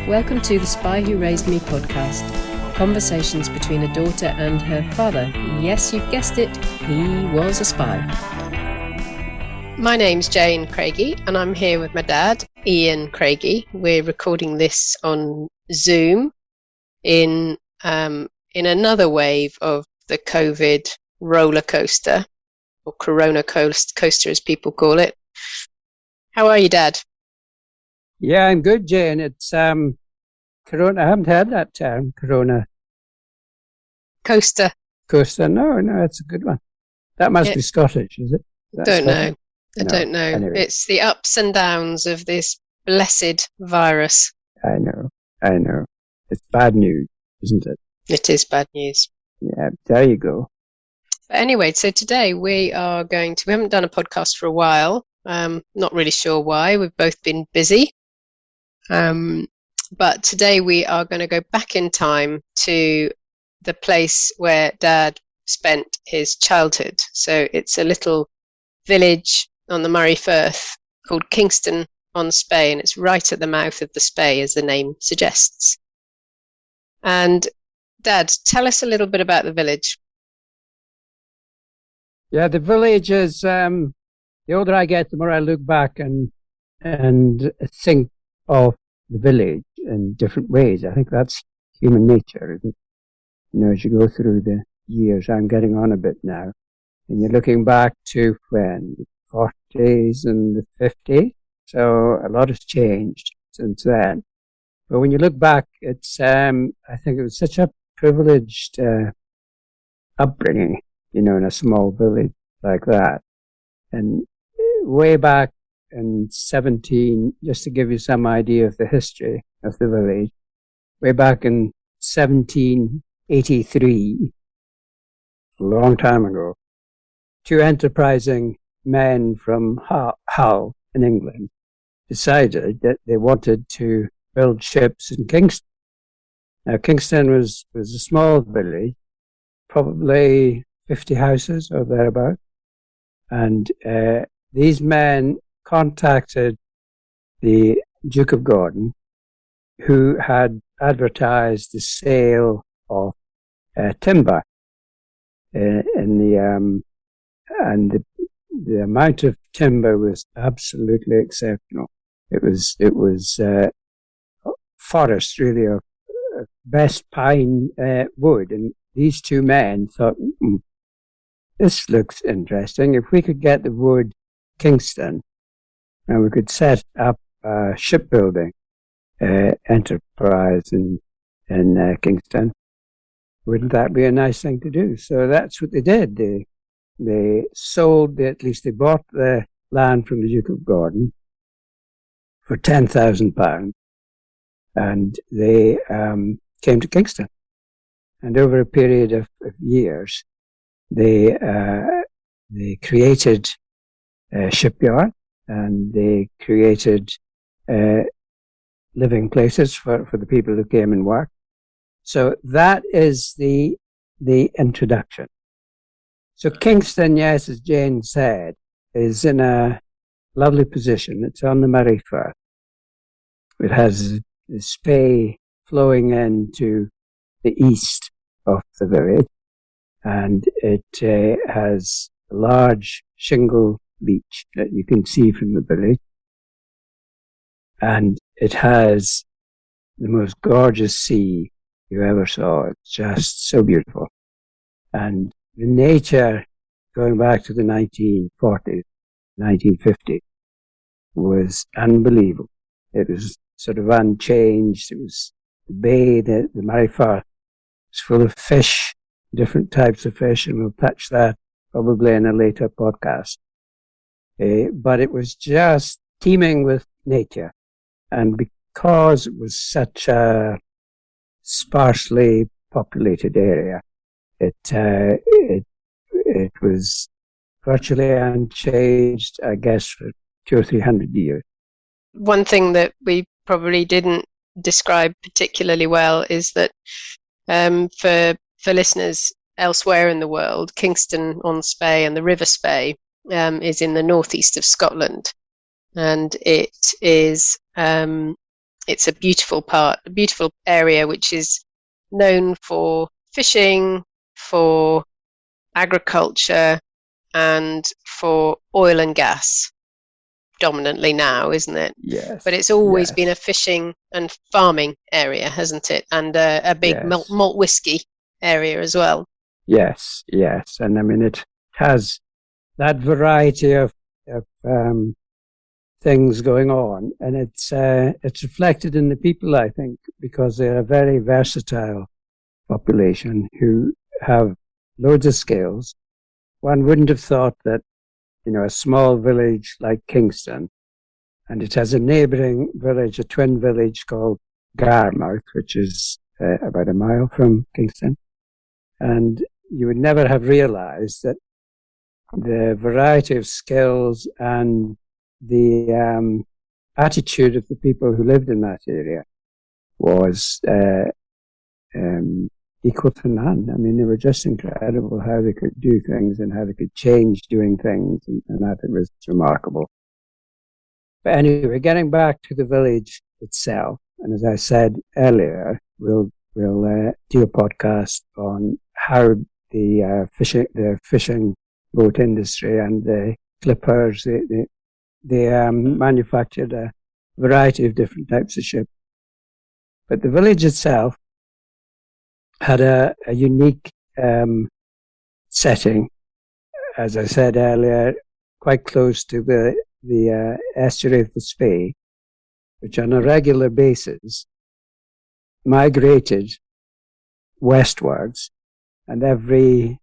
Welcome to the Spy Who Raised Me podcast. Conversations between a daughter and her father. Yes, you've guessed it, he was a spy. My name's Iain Craigie and I'm here with my dad, Iain Craigie. We're recording this on Zoom in another wave of the COVID roller coaster, or Corona coaster as people call it. How are you, Dad? Yeah, I'm good, Jane. It's Corona. I haven't heard that term, Corona. Coaster. No, it's a good one. That must be Scottish, is it? I don't know. Anyway. It's the ups and downs of this blessed virus. I know. It's bad news, isn't it? It is bad news. Yeah, there you go. But anyway, so today we haven't done a podcast for a while. Not really sure why. We've both been busy. But today we are going to go back in time to the place where Dad spent his childhood. So it's a little village on the Moray Firth called Kingston-on-Spey, and it's right at the mouth of the Spey, as the name suggests. And Dad, tell us a little bit about the village. Yeah, the village is, the older I get, the more I look back and think of the village in different ways. I think that's human nature, isn't it? You know, as you go through the years, I'm getting on a bit now, and you're looking back to when, the 40s and the 50s, so a lot has changed since then. But when you look back, it's, I think it was such a privileged upbringing, you know, in a small village like that. And way back in just to give you some idea of the history of the village, way back in 1783, a long time ago, two enterprising men from Hull in England decided that they wanted to build ships in Kingston. Now, Kingston was a small village, probably 50 houses or thereabout, and these men contacted the Duke of Gordon, who had advertised the sale of timber, and the amount of timber was absolutely exceptional. It was forest, really, of best pine wood, and these two men thought, this looks interesting. If we could get the wood Kingston, and we could set up a shipbuilding enterprise in Kingston, wouldn't that be a nice thing to do? So that's what they did. They bought the land from the Duke of Gordon for £10,000, and they came to Kingston. And over a period of years, they created a shipyard, and they created living places for the people who came and worked. So that is the introduction. So Kingston, yes, as Jane said, is in a lovely position. It's on the Moray Firth. It has the Spey flowing into the east of the village, and it has a large shingle beach that you can see from the village, and it has the most gorgeous sea you ever saw. It's just so beautiful, and the nature going back to the 1940s, 1950s was unbelievable. It was sort of unchanged. It was the bay, the Moray Firth was full of fish, different types of fish, and we'll touch that probably in a later podcast. But it was just teeming with nature. And because it was such a sparsely populated area, it was virtually unchanged, I guess, for 200 or 300 years. One thing that we probably didn't describe particularly well is that for listeners elsewhere in the world, Kingston-on-Spey and the River Spey is in the northeast of Scotland, and it is It's a beautiful area, which is known for fishing, for agriculture, and for oil and gas, dominantly now, isn't it? Yes. But it's always yes. been a fishing and farming area, hasn't it? And a big Yes. malt whiskey area as well. Yes, yes. And I mean, it has that variety of things going on, and it's reflected in the people, I think, because they're a very versatile population who have loads of skills. One wouldn't have thought that, a small village like Kingston, and it has a neighbouring village, a twin village called Garmouth, which is about a mile from Kingston, and you would never have realised that the variety of skills and the attitude of the people who lived in that area was equal to none. I mean, they were just incredible how they could do things and how they could change doing things, and that it was remarkable. But anyway, getting back to the village itself, and as I said earlier, we'll do a podcast on how the fishing boat industry and the clippers, they manufactured a variety of different types of ships. But the village itself had a unique setting, as I said earlier, quite close to the estuary of the Spey, which on a regular basis migrated westwards, and every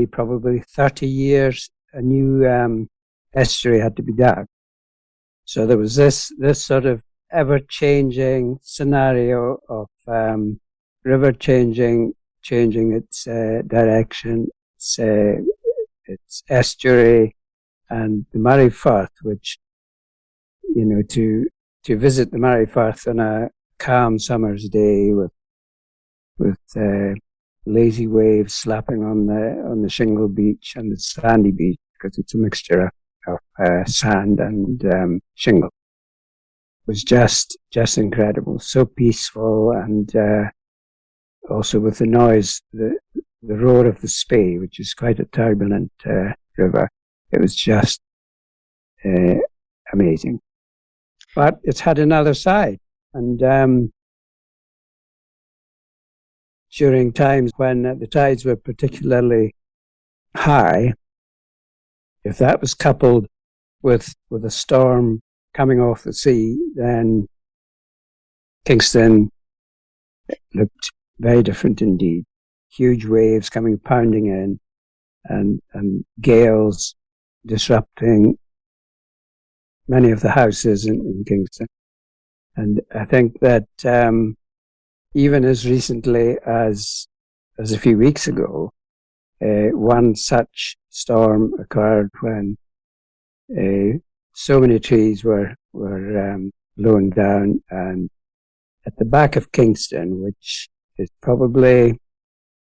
probably 30 years a new estuary had to be dug. So there was this sort of ever-changing scenario of river changing its direction, its estuary, and the Moray Firth, which, to visit the Moray Firth on a calm summer's day with lazy waves slapping on the shingle beach and the sandy beach, because it's a mixture of sand and shingle, was just incredible. So peaceful, and also with the noise, the roar of the Spey, which is quite a turbulent river. It was just amazing. But it's had another side, and during times when the tides were particularly high, if that was coupled with a storm coming off the sea, then Kingston looked very different indeed. Huge waves coming pounding in, and gales disrupting many of the houses in Kingston. And I think that even as recently as a few weeks ago, one such storm occurred when so many trees were blown down, and at the back of Kingston, which is probably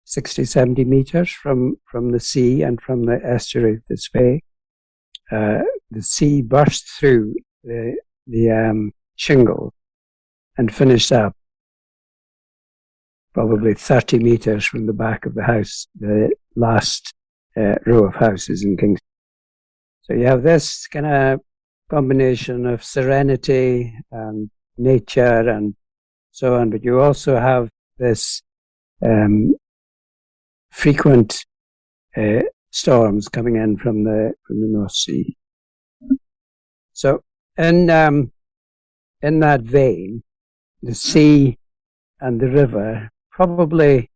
60, 70 meters from the sea and from the estuary of the Spey, the sea burst through the shingle and finished up probably 30 meters from the back of the house, the last row of houses in Kingston. So you have this kind of combination of serenity and nature and so on, but you also have this frequent storms coming in from the North Sea. So in that vein, the sea and the river probably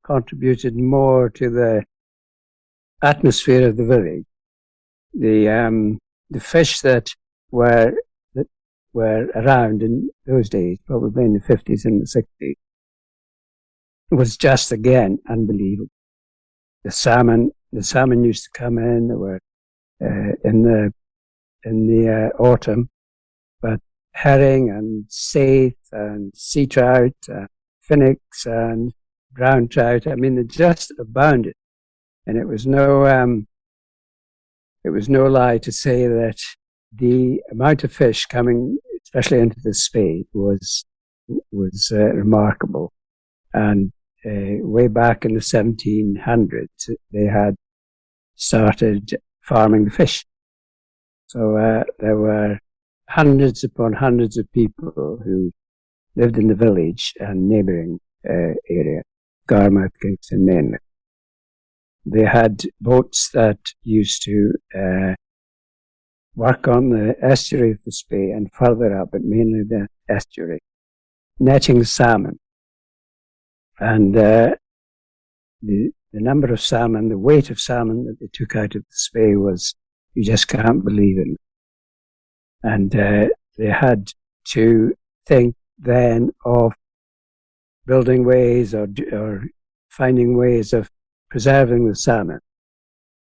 contributed more to the atmosphere of the village. The fish that were around in those days, probably in the 50s and the 60s, was just again unbelievable. The salmon used to come in. They were in the autumn, but herring and saithe and sea trout, finnocks and brown trout. I mean, they just abounded, and it was no lie to say that the amount of fish coming especially into the Spey, was remarkable. And way back in the 1700s, they had started farming the fish. So there were hundreds upon hundreds of people who lived in the village and neighbouring area, Garmouth, Kingston mainly. They had boats that used to work on the estuary of the Spey and further up, but mainly the estuary, netting salmon. And the number of salmon, the weight of salmon that they took out of the Spey was, you just can't believe it. And they had to think then of building ways or finding ways of preserving the salmon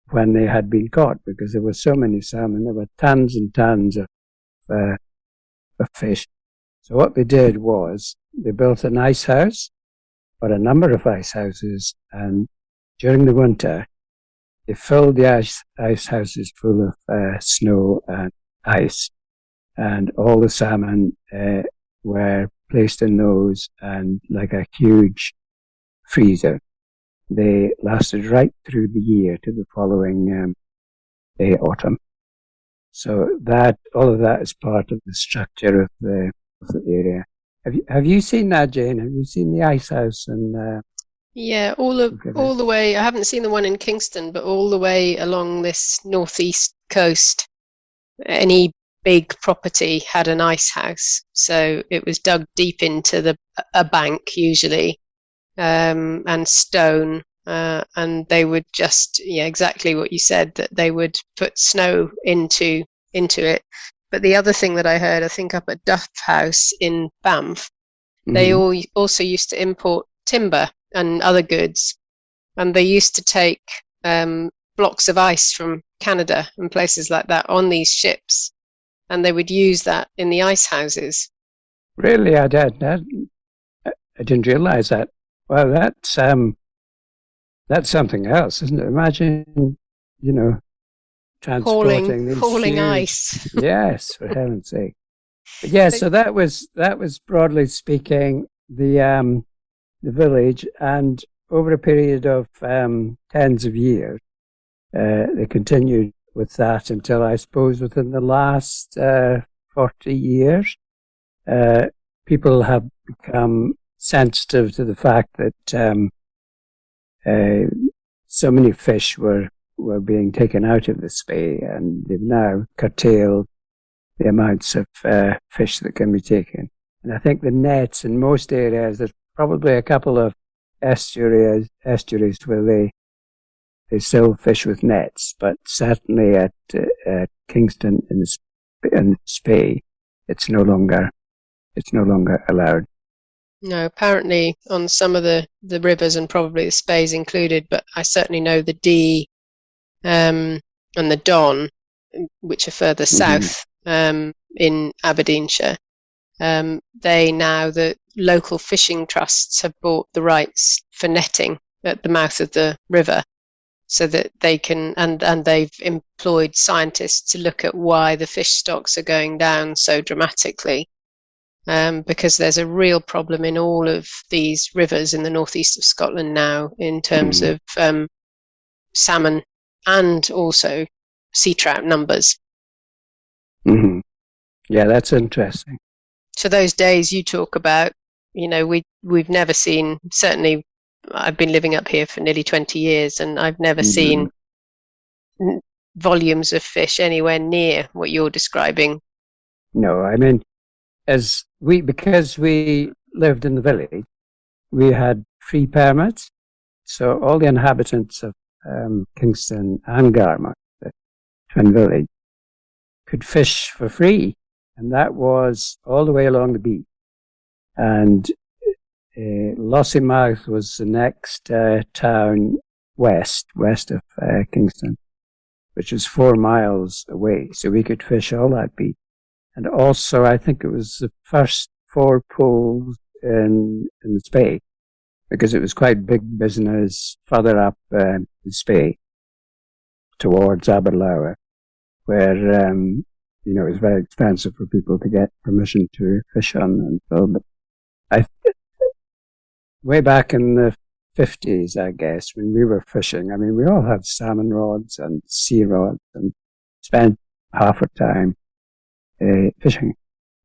when they had been caught, because there were so many salmon. There were tons and tons of fish. So what they did was they built an ice house, or a number of ice houses, and during the winter they filled the ice houses full of snow and ice, and all the salmon were placed in those, and like a huge freezer, they lasted right through the year to the following autumn. So that all of that is part of the structure of the area. Have you seen that, Jane? Have you seen the ice house? And yeah, all the way. I haven't seen the one in Kingston, but all the way along this northeast coast, any big property had an ice house. So it was dug deep into a bank usually, and stone, and they would just, exactly what you said, that they would put snow into it. But the other thing that I heard, I think up at Duff House in Banff, they also used to import timber and other goods, and they used to take blocks of ice from Canada and places like that on these ships, and they would use that in the ice houses. Really, I didn't realize that. Well, that's something else, isn't it? Imagine, transporting these hauling huge, ice. Yes, for heaven's sake. But yeah, so that was broadly speaking the village, and over a period of tens of years, they continued with that until, I suppose, within the last 40 years, people have become sensitive to the fact that so many fish were being taken out of the Spey, and they've now curtailed the amounts of fish that can be taken. And I think the nets in most areas, there's probably a couple of estuaries where they still fish with nets, but certainly at Kingston in the Spey, it's no longer allowed. No, apparently on some of the rivers, and probably the Speys included, but I certainly know the Dee and the Don, which are further south in Aberdeenshire. The local fishing trusts have bought the rights for netting at the mouth of the river, so that they can, and they've employed scientists to look at why the fish stocks are going down so dramatically. Because there's a real problem in all of these rivers in the northeast of Scotland now in terms of salmon and also sea trout numbers. Mm-hmm. Yeah, that's interesting. So those days you talk about, we've never seen, certainly I've been living up here for nearly 20 years, and I've never seen volumes of fish anywhere near what you're describing. No, I mean, because we lived in the village, we had free permits, so all the inhabitants of Kingston and Garmouth, the twin village, could fish for free, and that was all the way along the beach. And Lossiemouth was the next town west of Kingston, which was 4 miles away, so we could fish all that beach. And also, I think it was the first 4 pools in the Spey, because it was quite big business further up the Spey towards Aberlour, where it was very expensive for people to get permission to fish on and so. But way back in the 50s, I guess, when we were fishing, I mean, we all had salmon rods and sea rods and spent half our time fishing.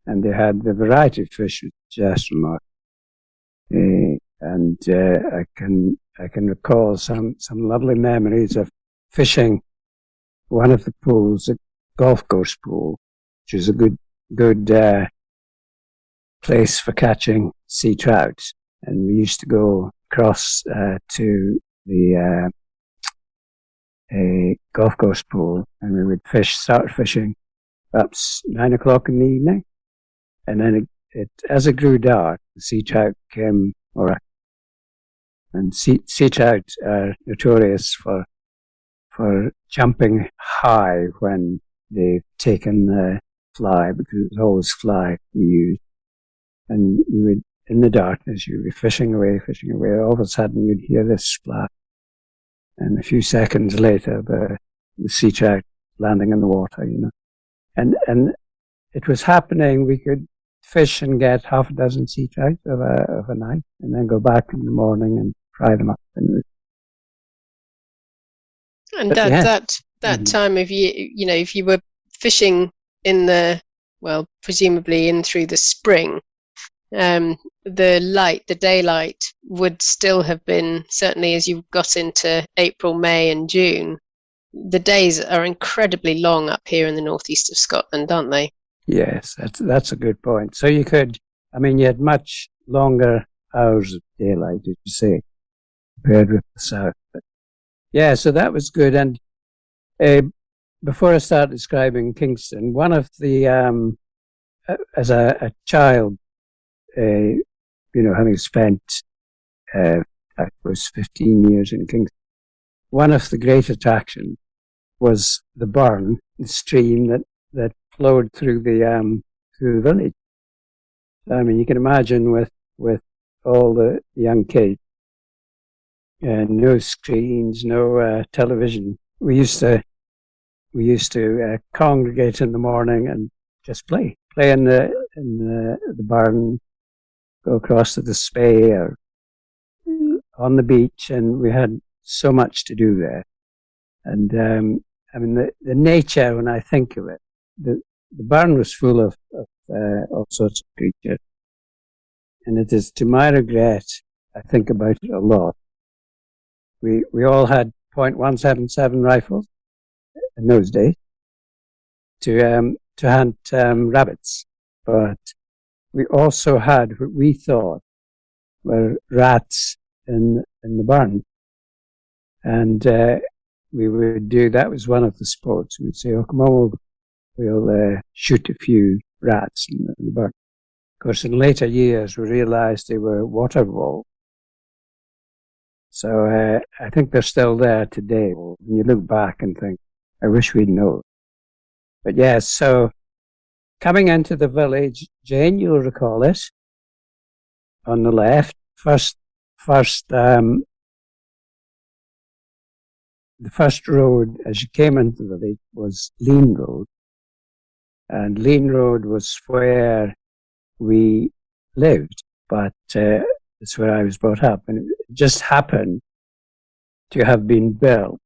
And they had the variety of fish was just remarkable. I can recall some lovely memories of fishing one of the pools, a golf course pool, which is a good place for catching sea trout. And we used to go across to the golf course pool, and we would start fishing perhaps 9 o'clock in the evening. And then as it grew dark, the sea trout came more active. And sea trout are notorious for jumping high when they've taken the fly, because it's always fly you use. And you would, in the darkness, you'd be fishing away. All of a sudden, you'd hear this splash. And a few seconds later, the sea trout landing in the water, And it was happening. We could fish and get half a dozen sea trout of a night, and then go back in the morning and fry them up. And that time of year, if you were fishing in presumably in through the spring, the daylight would still have been, certainly as you got into April, May and June, the days are incredibly long up here in the northeast of Scotland, aren't they? Yes, that's a good point. So you had much longer hours of daylight, as you say, compared with the south. But yeah, so that was good. And before I start describing Kingston, one of the, as a child, having spent, I was 15 years in Kingston, one of the great attractions was the burn, the stream that flowed through the village. I mean, you can imagine with all the young kids, no screens, no television. We used to congregate in the morning and just play in the barn, go across to the Spey or on the beach, and we had so much to do there. And the nature, when I think of it, the barn was full of all sorts of creatures, and it is to my regret, I think about it a lot. We all had .177 rifles in those days to hunt rabbits, but we also had what we thought were rats in the barn, and we would do that. Was one of the sports. We'd say, "Oh, come on, we'll shoot a few rats in the barn." Of course, in later years, we realised they were water voles. So I think they're still there today. When you look back and think, I wish we'd known. But yes, so coming into the village, Jane, you'll recall it, on the left, the first road as you came into the village was Lean Road. And Lean Road was where we lived, but it's where I was brought up. And it just happened to have been built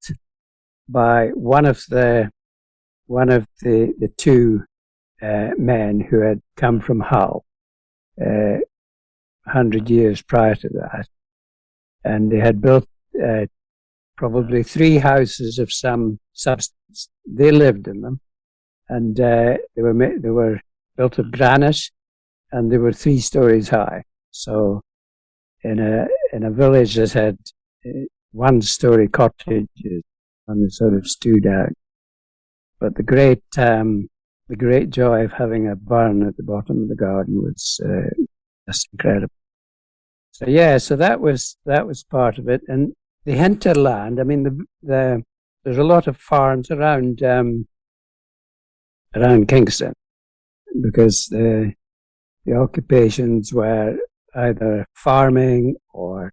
by one of the two men who had come from Hull 100 years prior to that. And they had built probably 3 houses of some substance. They lived in them, and they were built of granite, and they were 3 stories high. So in a village that had 1-story cottages, and they sort of stood out. But the great joy of having a barn at the bottom of the garden was just incredible. So yeah, so that was part of it. And the hinterland, I mean, there's a lot of farms around Kingston, because the occupations were either farming or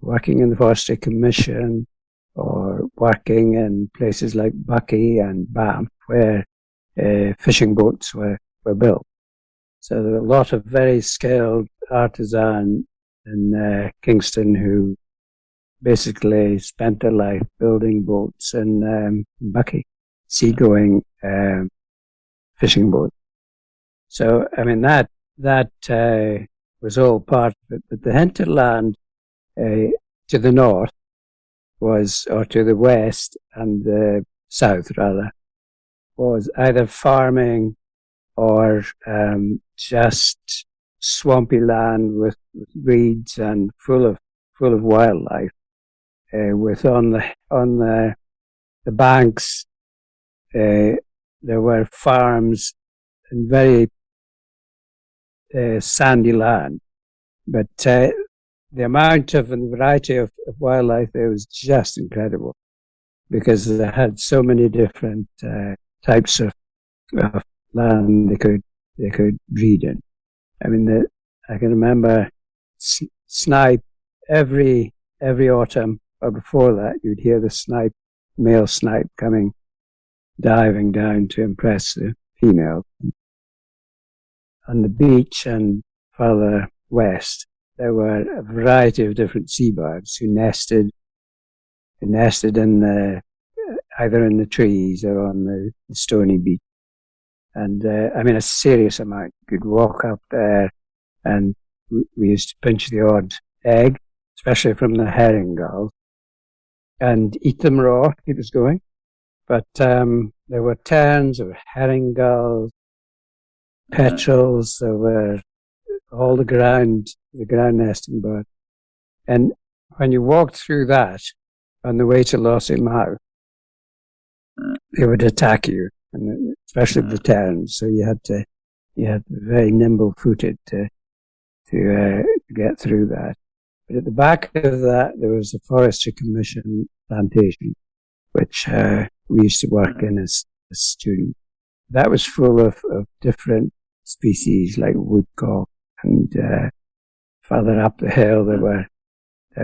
working in the Forestry Commission, or working in places like Buckie and Banff, where fishing boats were built. So there were a lot of very skilled artisans in Kingston who basically spent their life building boats in Buckie, seagoing fishing boats. So, I mean, that was all part of it. But the hinterland to the north or to the west and the south rather, was either farming or just swampy land with reeds and full of wildlife. With on the banks, there were farms and very sandy land, but the amount of and variety of wildlife there was just incredible, because they had so many different types of land they could breed in. I mean, I can remember snipe every autumn, or before that, you'd hear the male snipe diving down to impress the female. On the beach and further west, there were a variety of different seabirds who nested in either in the trees or on the stony beach. And I mean, a serious amount. You could walk up there, and we used to pinch the odd egg, especially from the herring gulls, and eat them raw, keep us going. But there were terns, there were herring gulls, petrels, there were all the ground nesting birds. And when you walked through that on the way to Lossiemouth, they would attack you, and especially the terns. So you had to be very nimble-footed to get through that. But at the back of that, there was a Forestry Commission plantation, which we used to work in as students. That was full of different species like woodcock, and further up the hill there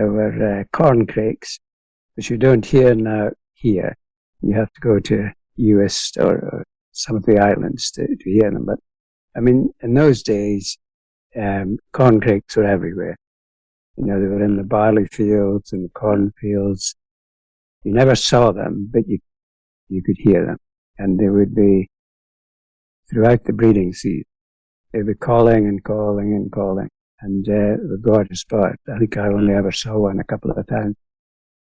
were corncrakes, which you don't hear now here. You have to go to Uist or some of the islands to hear them. But I mean, in those days, corncrakes were everywhere. You know, they were in the barley fields and the corn fields. You never saw them, but you could hear them, and they would be throughout the breeding season. They'd be calling and calling and calling, and the gorgeous bird. I think I only ever saw one a couple of times.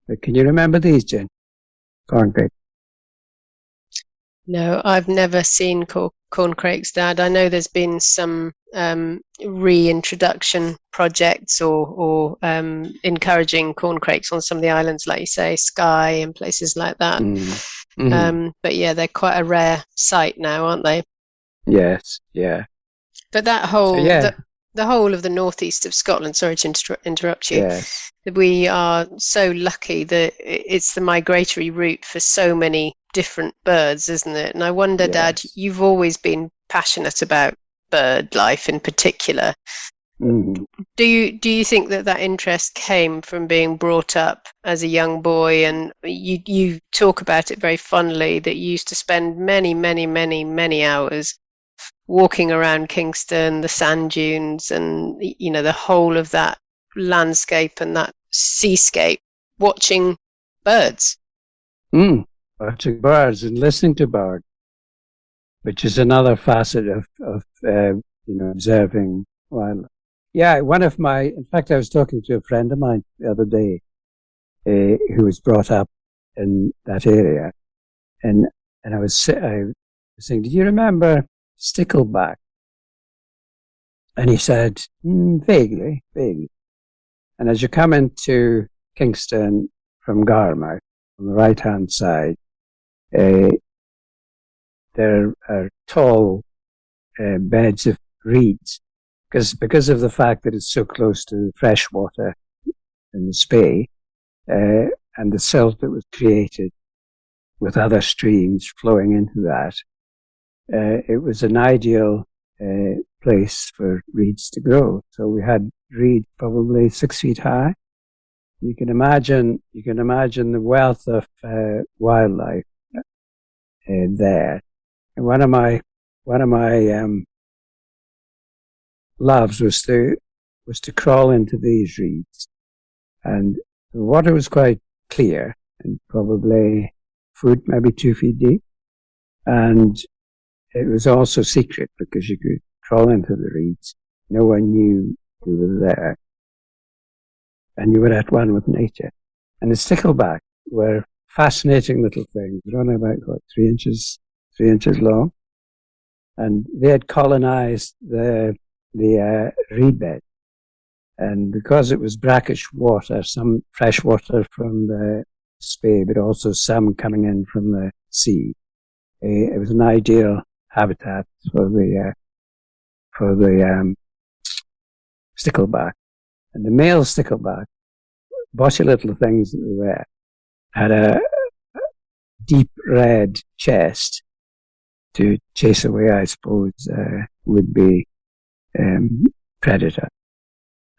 But can you remember these, Jen? Corncrake? No, I've never seen corncrakes, Dad. I know there's been some reintroduction projects or encouraging corncrakes on some of the islands, like you say, Skye and places like that. Mm-hmm. But yeah, they're quite a rare sight now, aren't they? Yes, yeah. But that whole, the whole of the northeast of Scotland, sorry to interrupt you, yes. We are so lucky that it's the migratory route for so many different birds, isn't it? And I wonder, yes. Dad, you've always been passionate about bird life in particular. Mm. Do you think that interest came from being brought up as a young boy? And you talk about it very fondly, that you used to spend many hours walking around Kingston, the sand dunes, and you know, the whole of that landscape and that seascape, watching birds. Watching birds and listening to birds, which is another facet of observing wildlife. Yeah, in fact, I was talking to a friend of mine the other day who was brought up in that area, and I was saying, "Did you remember Stickleback?" And he said, vaguely. And as you come into Kingston from Garmouth, on the right-hand side, there are tall beds of reeds, because of the fact that it's so close to fresh water in the Spey, and the silt that was created with other streams flowing into that. It was an ideal place for reeds to grow. So we had reeds probably 6 feet high. You can imagine the wealth of wildlife there. one of my loves was to crawl into these reeds, and the water was quite clear and probably foot maybe 2 feet deep, and it was also secret because you could crawl into the reeds. No one knew you were there, and you were at one with nature. And the stickleback were fascinating little things. They're only about 3 inches long, and they had colonized the reed bed. And because it was brackish water, some fresh water from the Spey, but also some coming in from the sea, it was an ideal habitat for the stickleback. And the male stickleback, boshy little things that they were, had a deep red chest to chase away, I suppose, would-be predator.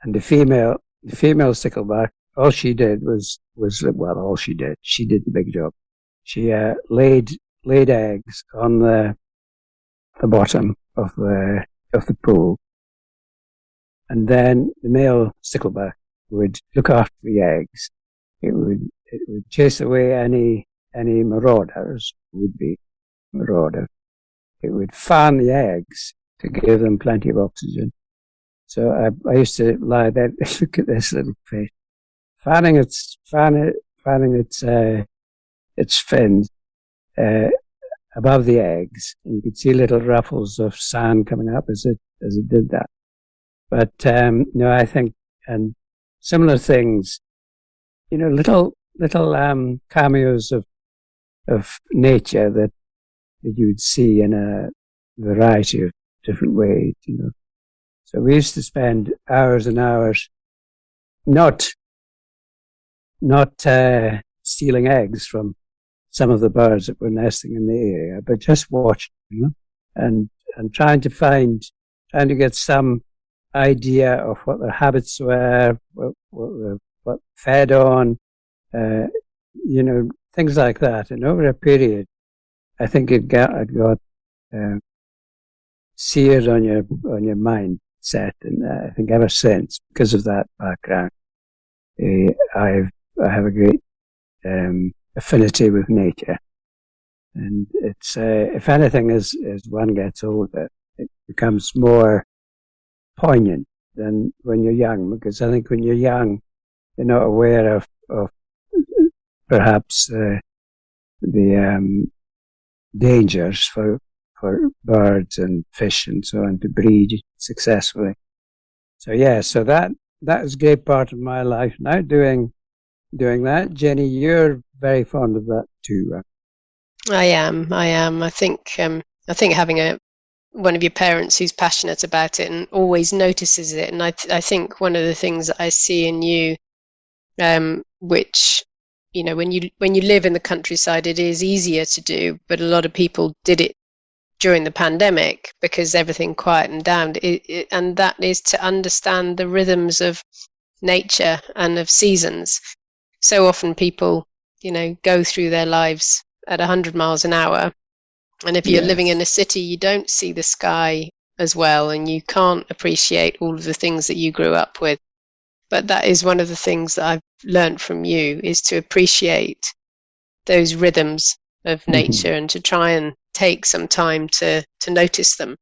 And the female stickleback, all she did she did the big job. She laid eggs on the bottom of the pool, and then the male stickleback would look after the eggs. It would chase away any marauders, would-be marauders. It would fan the eggs to give them plenty of oxygen. So I used to lie there, look at this little fish, fanning its fins above the eggs, and you could see little ruffles of sand coming up as it did that. But no, I think, and similar things, little cameos of nature that you would see in a variety of different ways, So we used to spend hours and hours not stealing eggs from some of the birds that were nesting in the area, but just watching, and trying to get some idea of what their habits were, what fed on, things like that. And over a period, I think it got seared on your mind set, and I think ever since, because of that background, I have a great affinity with nature, and it's if anything, as one gets older, it becomes more poignant than when you're young, because I think when you're young, you're not aware of perhaps the dangers for birds and fish and so on to breed successfully. So that is a great part of my life now, doing that. Jenny, you're very fond of that too. I am. I think having one of your parents who's passionate about it and always notices it, and I think one of the things that I see in you, which when you live in the countryside, it is easier to do, but a lot of people did it during the pandemic because everything quietened down, and that is to understand the rhythms of nature and of seasons. So often people, go through their lives at 100 miles an hour, and if you're living in a city, you don't see the sky as well, and you can't appreciate all of the things that you grew up with. But that is one of the things that I've learned from you, is to appreciate those rhythms of nature and to try and take some time to notice them,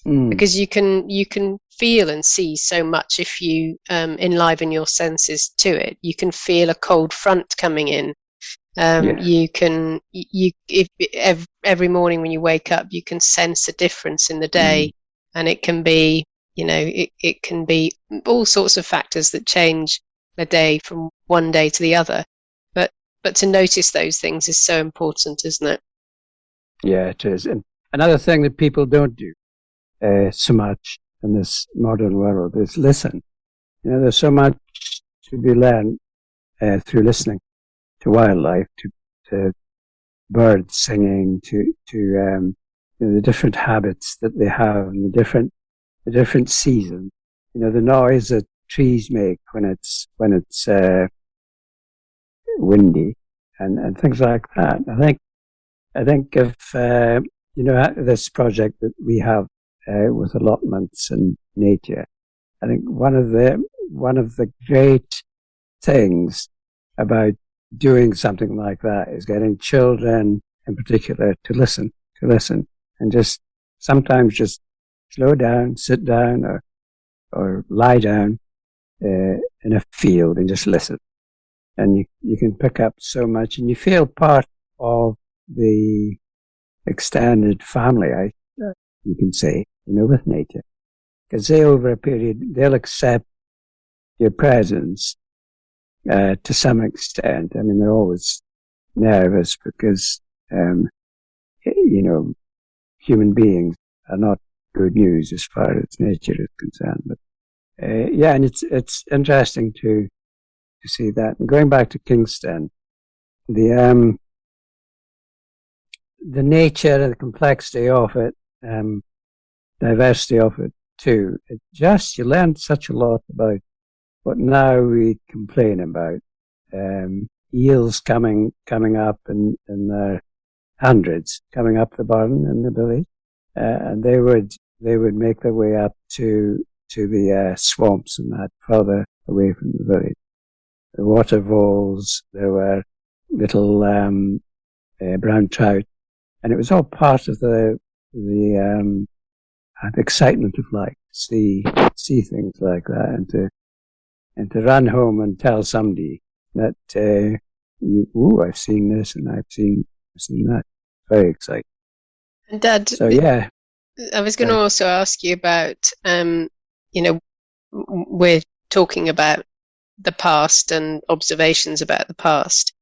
because you can feel and see so much if you enliven your senses to it. You can feel a cold front coming in. You can every morning when you wake up, you can sense a difference in the day, and it can be it can be all sorts of factors that change a day from one day to the other. But to notice those things is so important, isn't it? Yeah, it is. And another thing that people don't do so much in this modern world is listen. There's so much to be learned through listening to wildlife, to birds singing, to the different habits that they have, and the different seasons. The noise that trees make when it's windy, and things like that. I think if this project that we have with allotments and nature. I think one of the great things about doing something like that is getting children in particular to listen, and just sometimes just slow down, sit down, or lie down in a field and just listen. And you can pick up so much, and you feel part of the extended family, you can say, with nature. Because they, over a period, they'll accept your presence to some extent. I mean, they're always nervous because, human beings are not good news as far as nature is concerned. But and it's interesting to see that. And going back to Kingston, the nature and the complexity of it, diversity of it too. You learn such a lot about what now we complain about. Eels coming up in their hundreds, coming up the burn in the village, and they would make their way up to the swamps and that further away from the village. The water voles, there were little brown trout, and it was all part of the excitement of life. See things like that, and to run home and tell somebody that I've seen this and I've seen that. Very exciting. And Dad, so yeah, I was going to also ask you about we're talking about the past and observations about the past.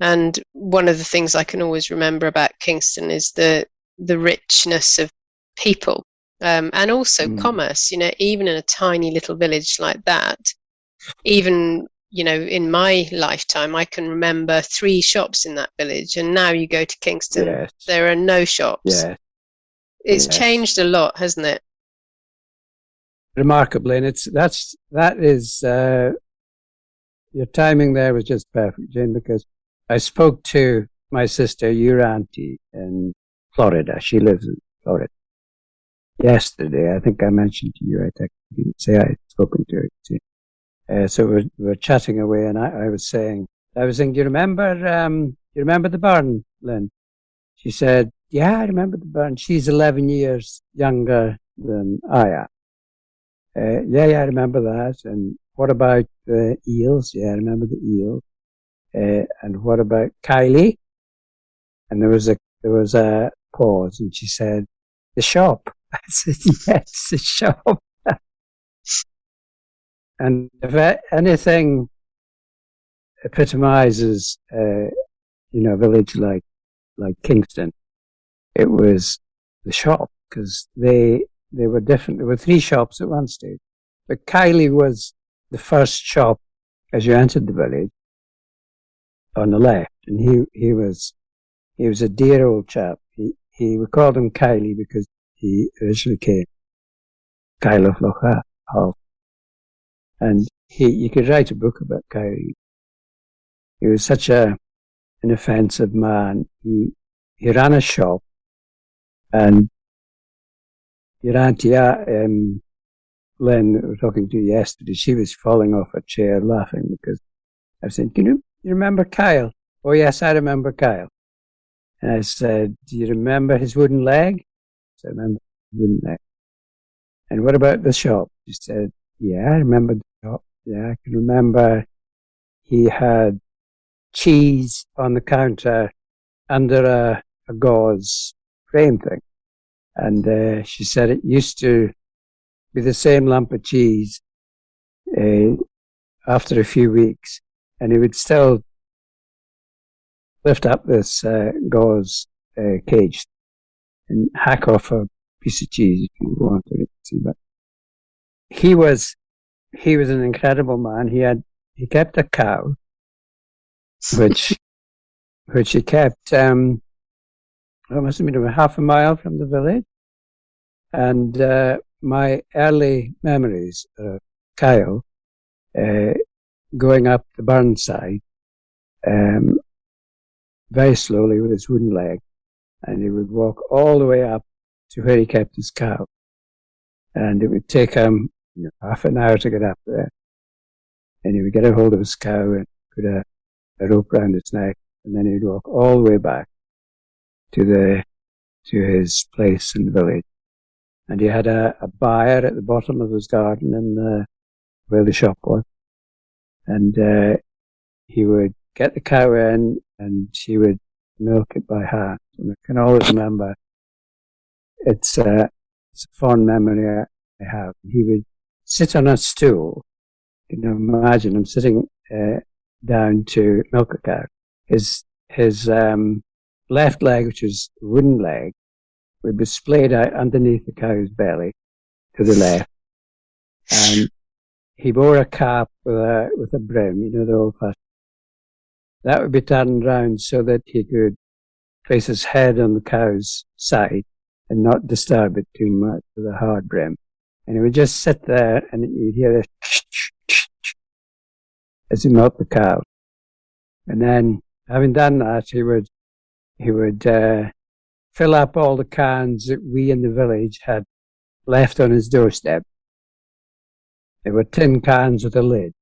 And one of the things I can always remember about Kingston is the richness of people, and also commerce. Even in a tiny little village like that, even in my lifetime, I can remember 3 shops in that village, and now you go to Kingston, yes, there are no shops. Yes. It's changed a lot, hasn't it? Remarkably, and that is your timing there was just perfect, Jane, because I spoke to my sister, your auntie, in Florida. She lives in Florida. Yesterday, I think I mentioned to you, I didn't say I had spoken to her. So we're chatting away, and I was saying, do you remember the barn, Lynn? She said, yeah, I remember the barn. She's 11 years younger than I am. Yeah, I remember that. And what about the eels? Yeah, I remember the eels. And what about Kylie? And there was a pause, and she said, the shop. I said, yes, the shop. And if anything epitomizes, a village like Kingston, it was the shop, because they were different. There were 3 shops at one stage, but Kylie was the first shop as you entered the village on the left, and he was a dear old chap. We called him Kylie because he originally came Kyle of Locha, and you could write a book about Kylie. He was such an inoffensive man. He ran a shop, and your auntie, Lynn, we were talking to yesterday, she was falling off her chair laughing because I was saying, you remember Kyle? Oh yes, I remember Kyle. And I said, do you remember his wooden leg? I remember his wooden leg. And what about the shop? She said, yeah, I remember the shop. Yeah, I can remember he had cheese on the counter under a gauze frame thing. And she said it used to be the same lump of cheese after a few weeks, and he would still lift up this gauze cage and hack off a piece of cheese if you wanted it. But he was an incredible man. He kept a cow, which he kept must have been about half a mile from the village. And my early memories of Kyle going up the burn side very slowly with his wooden leg, and he would walk all the way up to where he kept his cow. And it would take him half an hour to get up there. And he would get a hold of his cow and put a rope around its neck, and then he would walk all the way back to his place in the village. And he had a byre at the bottom of his garden and where the shop was. And he would get the cow in and he would milk it by hand. And I can always remember, it's a fond memory I have. He would sit on a stool. You can imagine him sitting down to milk a cow. His left leg, which was a wooden leg, would be splayed out underneath the cow's belly to the left. And he wore a cap with a brim, the old-fashioned. That would be turned round so that he could place his head on the cow's side and not disturb it too much with a hard brim. And he would just sit there and you'd hear this as he milked the cow. And then, having done that, he would fill up all the cans that we in the village had left on his doorstep. They were tin cans with a lid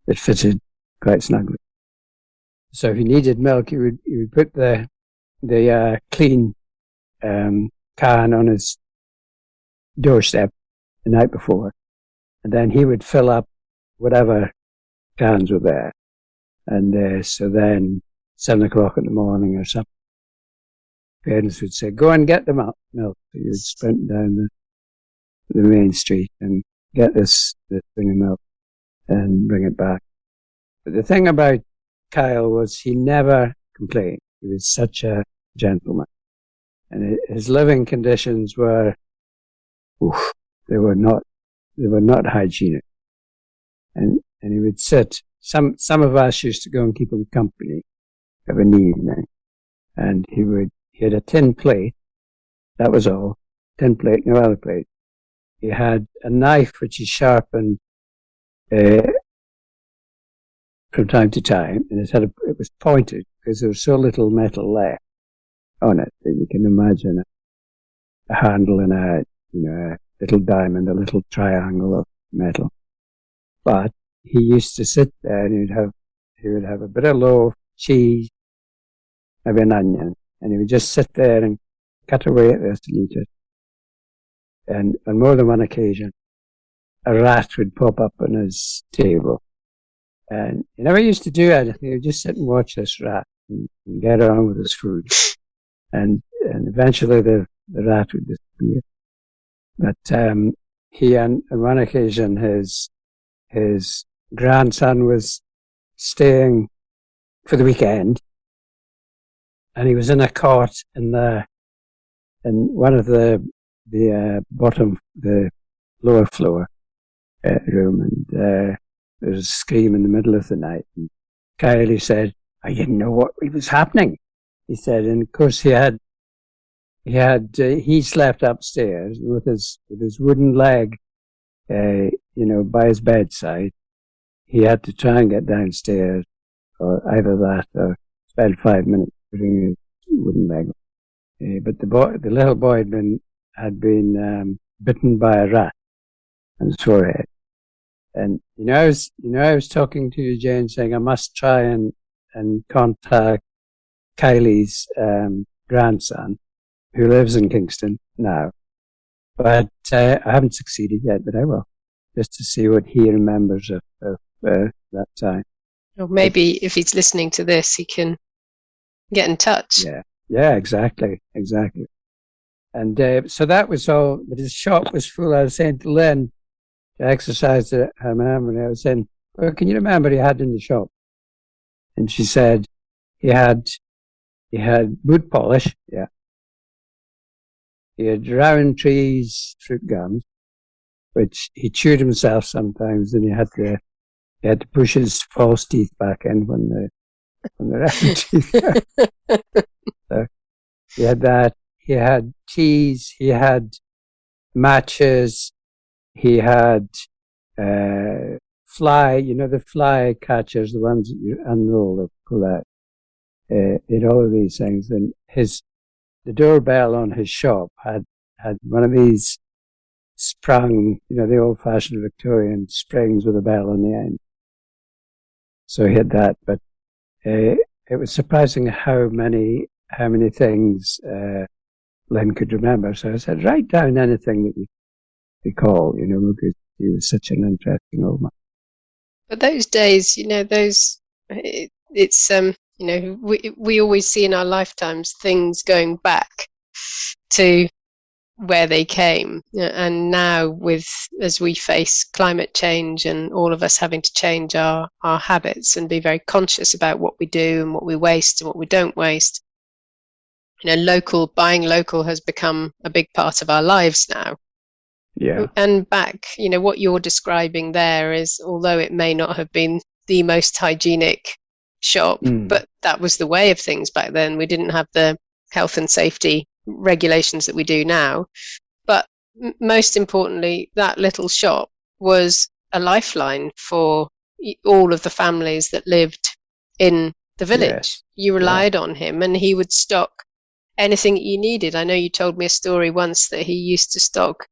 that fitted quite snugly. So if he needed milk, he would put the clean can on his doorstep the night before, and then he would fill up whatever cans were there. And so then 7 o'clock in the morning or something, parents would say, "Go and get the milk." So you would sprint down the main street and get this thing of milk and bring it back. But the thing about Kyle was he never complained. He was such a gentleman. And his living conditions were, they were not hygienic. And he would sit, some of us used to go and keep him company of an evening. And he had a tin plate. That was all. Tin plate, no other plate. He had a knife which he sharpened from time to time, and it was pointed because there was so little metal left on it that you can imagine a handle and a little diamond, a little triangle of metal. But he used to sit there and he would have a bit of loaf, cheese, maybe an onion, and he would just sit there and cut away at this and eat it. And on more than one occasion, a rat would pop up on his table. And he never used to do anything. He would just sit and watch this rat and get on with his food. And eventually the rat would disappear. But he, on one occasion, his grandson was staying for the weekend, and he was in a cot in one of the lower floor room, and there was a scream in the middle of the night. And Kylie said, "I didn't know what was happening," he said. And of course he slept upstairs with his wooden leg, by his bedside. He had to try and get downstairs, or either that or spend 5 minutes putting his wooden leg. But the little boy had been bitten by a rat on his forehead. And I was talking to you, Jane, saying I must try and contact Kylie's grandson, who lives in Kingston now. But I haven't succeeded yet, but I will, just to see what he remembers of that time. Or maybe if he's listening to this, he can get in touch. Yeah, exactly. And so that was all, but his shop was full. I was saying to Lynn, to exercise her memory, I was saying, "Well, can you remember he had in the shop?" And she said, he had wood polish, yeah. He had round trees, fruit gums, which he chewed himself sometimes, and he had to push his false teeth back in when the round teeth. So he had that. He had teas. He had matches. He had fly. The fly catchers, the ones that you unroll or pull out. He had all of these things, and his the doorbell on his shop had one of these sprung, the old-fashioned Victorian springs with a bell on the end. So he had that, but it was surprising how many things Lynn could remember. So I said, write down anything that you recall, because he was such an interesting old man. But those days, we always see in our lifetimes things going back to where they came. And now as we face climate change and all of us having to change our habits and be very conscious about what we do and what we waste and what we don't waste, buying local has become a big part of our lives now. Yeah. And back, what you're describing there is, although it may not have been the most hygienic shop, but that was the way of things back then. We didn't have the health and safety regulations that we do now. But most importantly, that little shop was a lifeline for all of the families that lived in the village. Yes. You relied on him, and he would stock anything that you needed. I know you told me a story once that he used to stock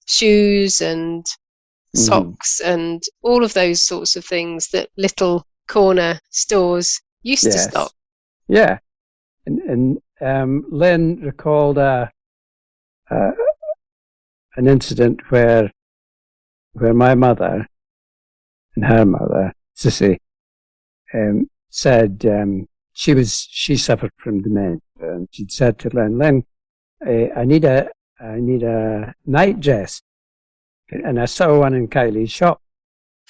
shoes and socks and all of those sorts of things that little corner stores used to stock. Yeah. And Lynn recalled an incident where my mother and her mother, Sissy, said she suffered from dementia, and she'd said to Lynn, I need a night dress. And I saw one in Kylie's shop.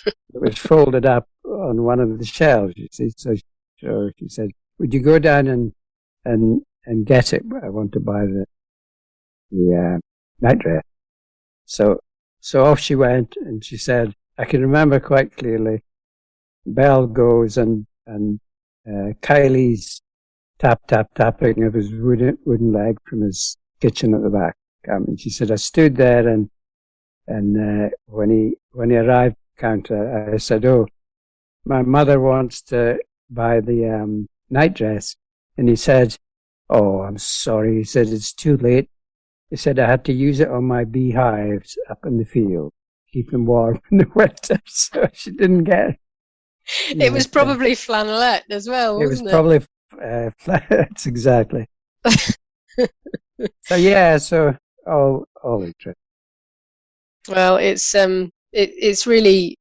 It was folded up on one of the shelves, you see. So she said, would you go down and get it? I want to buy the night dress. So off she went, and she said, I can remember quite clearly, bell goes and Kylie's tapping of his wooden leg from his kitchen at the back. And she said, I stood there and when he arrived at the counter, I said, oh, my mother wants to buy the night dress. And he said, oh, I'm sorry. He said, it's too late. He said, I had to use it on my beehives up in the field, keep them warm in the winter. So she didn't get it. It was probably flannelette as well, wasn't it? It was probably flannelette, exactly. So all interesting. Well, it is really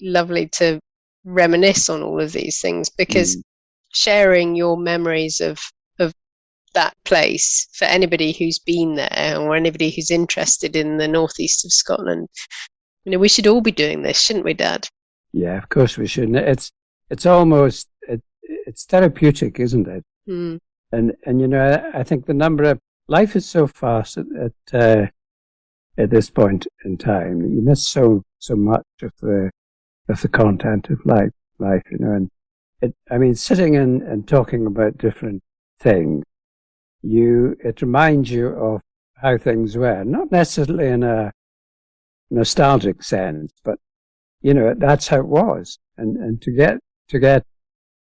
lovely to reminisce on all of these things, because sharing your memories of that place for anybody who's been there or anybody who's interested in the northeast of Scotland, we should all be doing this, shouldn't we, Dad? Yeah, of course we should. It's almost it's therapeutic, isn't it? And I think the number of life is so fast at this point in time. You miss so much of the content of life, and sitting and talking about different things, it reminds you of how things were, not necessarily in a nostalgic sense, but that's how it was, and to get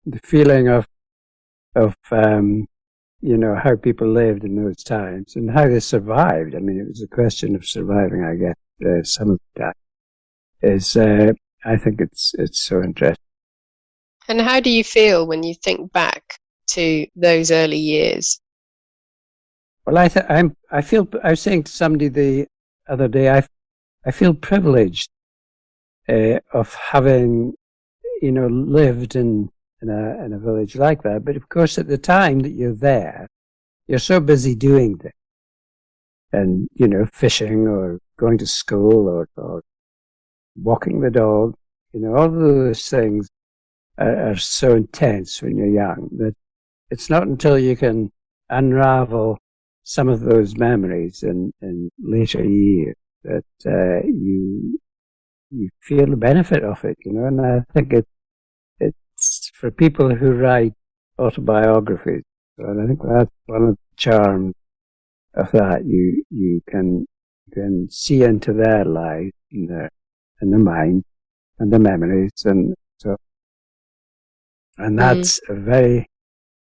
the feeling of how people lived in those times and how they survived. It was a question of surviving, I guess. Some of that is, I think it's so interesting. And how do you feel when you think back to those early years? Well, I was saying to somebody the other day, I feel privileged of having, lived in a village like that. But of course, at the time that you're there, you're so busy doing things, and fishing or going to school or walking the dog. All of those things are so intense when you're young that it's not until you can unravel some of those memories in later years that you feel the benefit of it. And I think it's for people who write autobiographies. And I think that's one of the charms of that. You can see into their life, in their mind, and the memories, and that's a very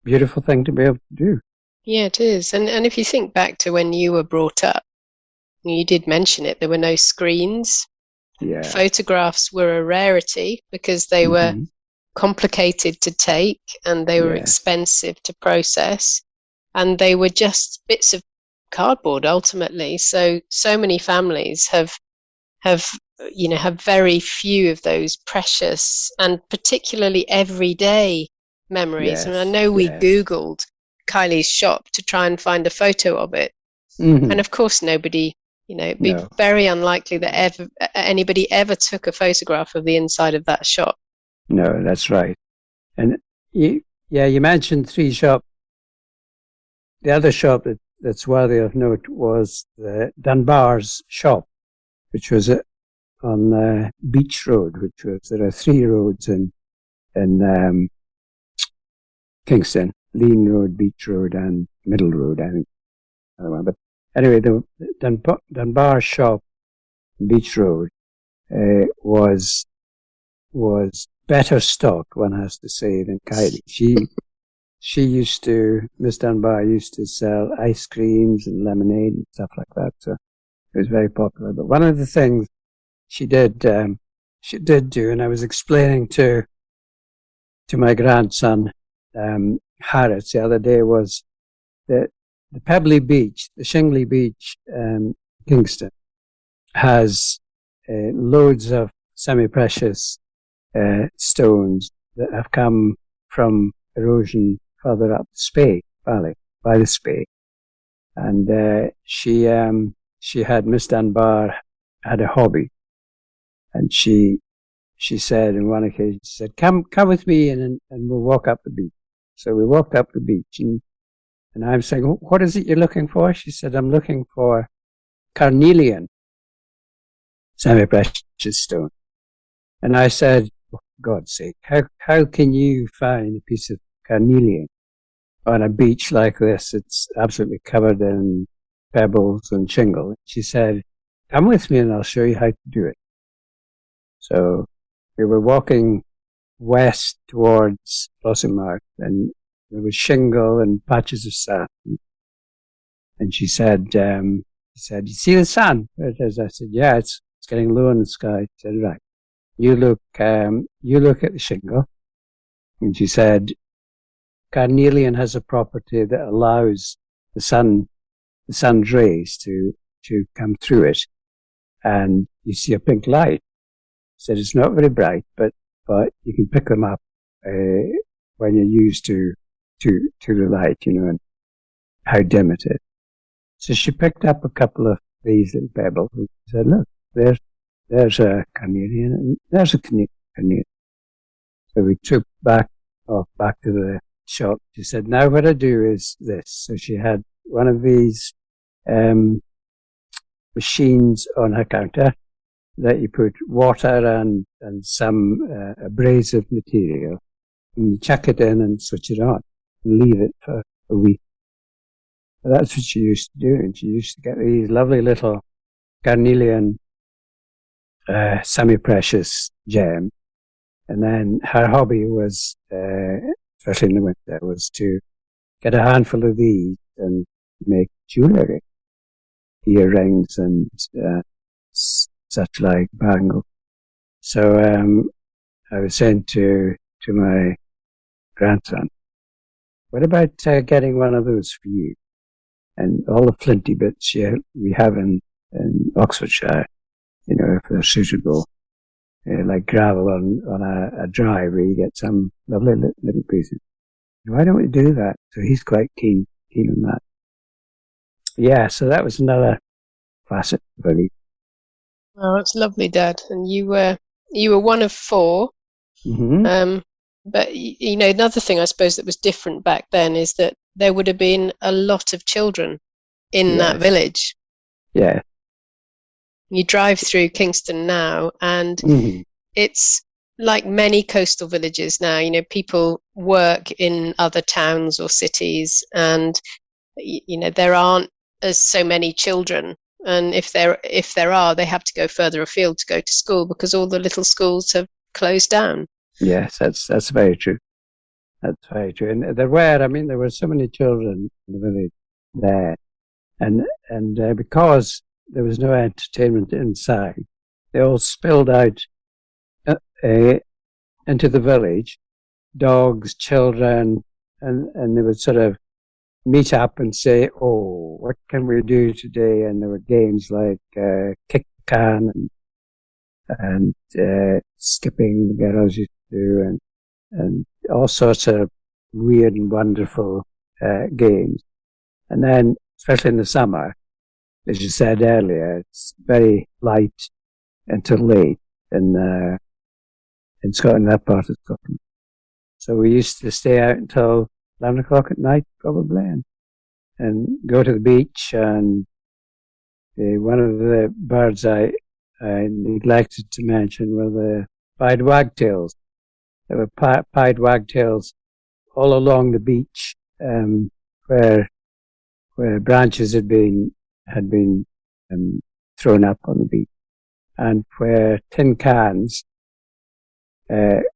beautiful thing to be able to do. Yeah, it is. And if you think back to when you were brought up, you did mention it, there were no screens. Yeah. Photographs were a rarity because they were Hmm. complicated to take and they were Yes. expensive to process, and they were just bits of cardboard ultimately. So many families have have very few of those precious and particularly everyday memories. And I Yes. know we Yes. Googled Kylie's shop to try and find a photo of it, and Hmm. of course nobody, it'd be No. very unlikely that anybody ever took a photograph of the inside of that shop. No, that's right. And you mentioned three shops. The other shop that's worthy of note was the Dunbar's shop, which was on Beach Road, there are three roads in Kingston: Lean Road, Beach Road, and Middle Road. I think another one. But anyway, the Dunbar shop, Beach Road, was better stocked, one has to say, than Kylie. Miss Dunbar used to sell ice creams and lemonade and stuff like that. So it was very popular. But one of the things she did do, and I was explaining to my grandson, Harris, the other day, was that the Pebbly Beach, the Shingly Beach, Kingston, has loads of semi-precious stones that have come from erosion further up the Spey Valley, by the Spey. And she had, Miss Dunbar had a hobby, and she said on one occasion, she said, come with me and we'll walk up the beach. So we walked up the beach, and I'm saying, what is it you're looking for? She said, I'm looking for carnelian semi-precious stone. And I said, for God's sake, how can you find a piece of carnelian on a beach like this? It's absolutely covered in pebbles and shingle. She said, come with me and I'll show you how to do it. So we were walking west towards Blossommark, and there was shingle and patches of sand. And she said, you see the sun? There it is. I said, yeah, it's getting low in the sky. She said, right. You look at the shingle. And she said, carnelian has a property that allows the sun's rays to come through it, and you see a pink light. She said, it's not very bright, but you can pick them up when you're used to the light, and how dim it is. So she picked up a couple of these little pebbles and said, look, there's a carnelian and there's a carnelian. So we trooped back to the shop. She said, now what I do is this. So she had one of these machines on her counter that you put water and some abrasive material, and you chuck it in and switch it on and leave it for a week. So that's what she used to do, and she used to get these lovely little carnelian semi-precious gems. And then her hobby was, especially in the winter, was to get a handful of these and make jewellery, earrings and such like bangles. So I was saying to my grandson, what about getting one of those for you? And all the flinty bits we have in Oxfordshire, if they're suitable, like gravel on a drive where you get some lovely little pieces. Why don't we do that? So he's quite keen on that. Yeah, so that was another facet of it. Oh, it's lovely, Dad. And you were one of four. Mm-hmm. But another thing I suppose that was different back then is that there would have been a lot of children in that village. Yeah. You drive through Kingston now, and it's like many coastal villages now. People work in other towns or cities, and there aren't so many children. And if there are, they have to go further afield to go to school because all the little schools have closed down. Yes, that's very true. That's very true. And there were so many children in the village there. And because there was no entertainment inside, they all spilled out into the village, dogs, children, and they would sort of meet up and say, "Oh, what can we do today?" And there were games like kick the can and skipping the girls used to do, and all sorts of weird and wonderful games. And then, especially in the summer, as you said earlier, it's very light until late in Scotland, that part of Scotland. So we used to stay out until 11 o'clock at night, probably, and go to the beach. And one of the birds I neglected to mention were the pied wagtails. There were pied wagtails all along the beach, where branches had been thrown up on the beach, and where tin cans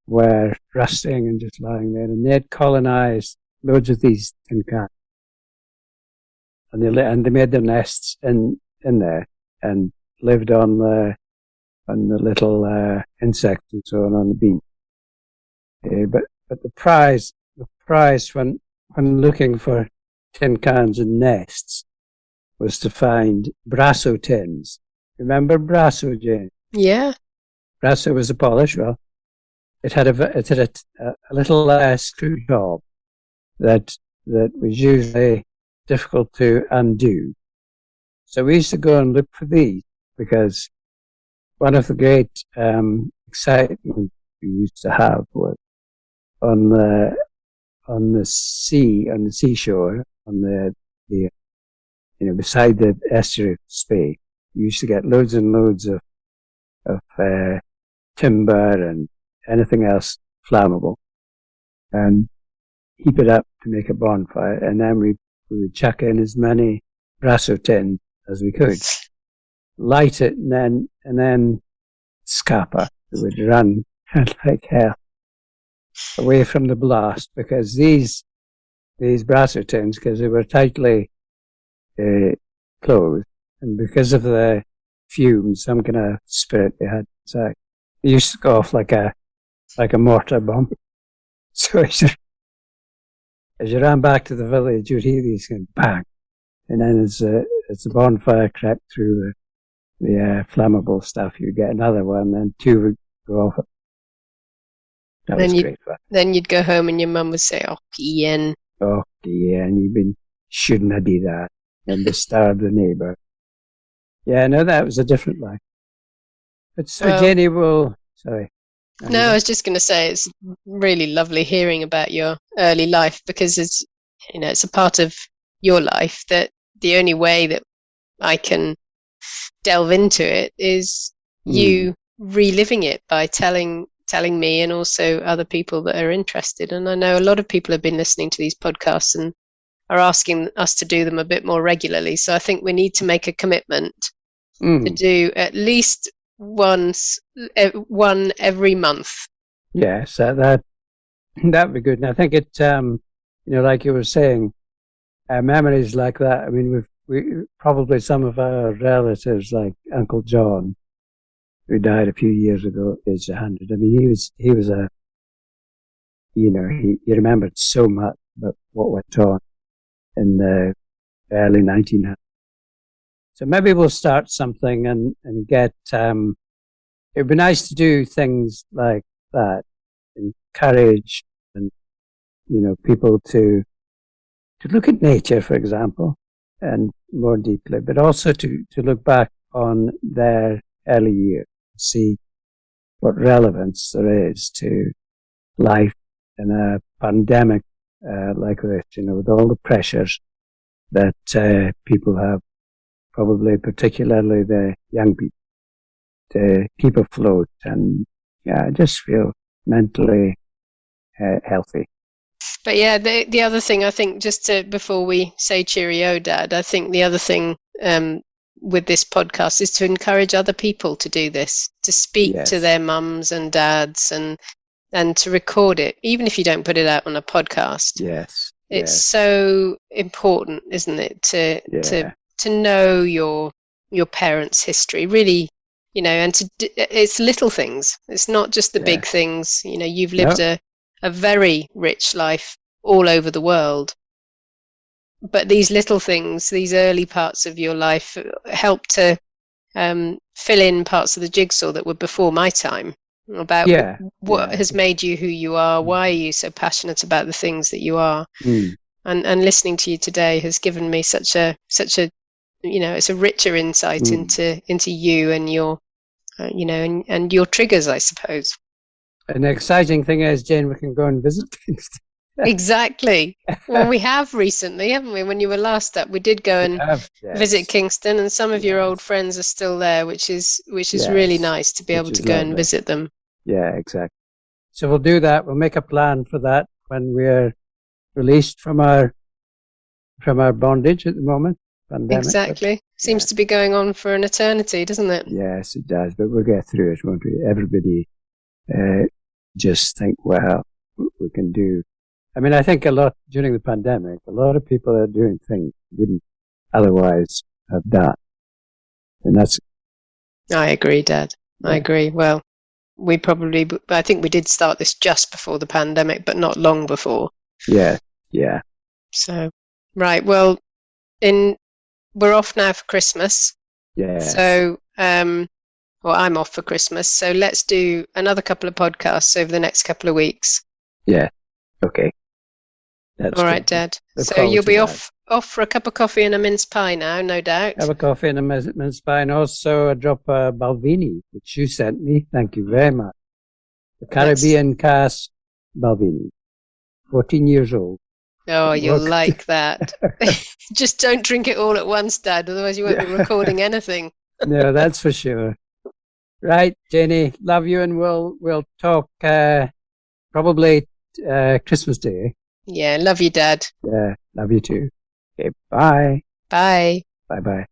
were rusting and just lying there, and they had colonized loads of these tin cans, and they made their nests in there and lived on the little insects and so on the beach. But the prize when looking for tin cans and nests was to find Brasso tins. Remember Brasso, Jane? Yeah. Brasso was a polish. Well, it had a little screw job that was usually difficult to undo. So we used to go and look for these, because one of the great excitement we used to have was on the seashore, beside the estuary of Spey. We used to get loads and loads of timber and anything else flammable, and heap it up to make a bonfire, and then we would chuck in as many Brasso tins as we could, light it, and then scupper. We would run like hell away from the blast, because these Brasso tins, because they were tightly closed, and because of the fumes, some kind of spirit they had inside, they used to go off like a mortar bomb. So as you ran back to the village, you'd hear these going bang, and then as the bonfire crept through the flammable stuff, you'd get another one, and two would go off. That was great fun. Then you'd go home and your mum would say, "Oh, Iain. Oh, Iain, shouldn't have done that," and disturb the neighbour. Yeah, no, that was a different life. But so Jenny sorry. No, I was just going to say, it's really lovely hearing about your early life, because it's a part of your life that the only way that I can delve into it is you reliving it by telling me, and also other people that are interested. And I know a lot of people have been listening to these podcasts and are asking us to do them a bit more regularly. So I think we need to make a commitment to do at least one every month. Yes, that would be good. And I think it, like you were saying, memories like that. I mean, we probably some of our relatives, like Uncle John, who died a few years ago, aged 100. I mean, he was he remembered so much about what went on in the early 1900s. So maybe we'll start something and get, it'd be nice to do things like that, encourage and, people to look at nature, for example, and more deeply, but also to look back on their early years, see what relevance there is to life in a pandemic like this, with all the pressures that people have, probably particularly the young people, to keep afloat and just feel mentally healthy. But yeah, the other thing I think, before we say cheerio, Dad, I think the other thing with this podcast is to encourage other people to do this, to speak to their mums and dads and and to record it, even if you don't put it out on a podcast. Yes. It's so important, isn't it, to know your parents' history, really, and it's little things. It's not just the big things. You've lived a very rich life all over the world. But these little things, these early parts of your life, help to fill in parts of the jigsaw that were before my time, about what has made you who you are, why are you so passionate about the things that you are. And listening to you today has given me such a it's a richer insight into you and your and your triggers, I suppose. And the exciting thing is, Jane, we can go and visit Kingston. Exactly. Well, we have recently, haven't we? When you were last up, we did go and visit Kingston, and some of your old friends are still there, which is really nice to be able to go and visit them. Yeah, exactly. So we'll do that. We'll make a plan for that when we're released from our bondage at the moment. Pandemic. Exactly. Seems to be going on for an eternity, doesn't it? Yes, it does. But we'll get through it, won't we? Everybody just think, well, we can do. I mean, I think a lot during the pandemic, a lot of people are doing things wouldn't otherwise have done. And that's. I agree, Dad. Yeah. I agree. Well, I think we did start this just before the pandemic, but not long before. Yeah. Yeah. So, right. Well, we're off now for Christmas. Yeah. So, I'm off for Christmas. So let's do another couple of podcasts over the next couple of weeks. Yeah. Okay. That's all right, Dad. So you'll be off for a cup of coffee and a mince pie now, no doubt. Have a coffee and a mince pie, and also a drop of Balvenie, which you sent me. Thank you very much. The Caribbean cask Balvenie, 14 years old. Oh, you'll like that. Just don't drink it all at once, Dad, otherwise you won't be recording anything. No, that's for sure. Right, Jenny, love you, and we'll talk probably Christmas Day. Yeah, love you, Dad. Yeah, love you too. Okay, bye. Bye. Bye-bye.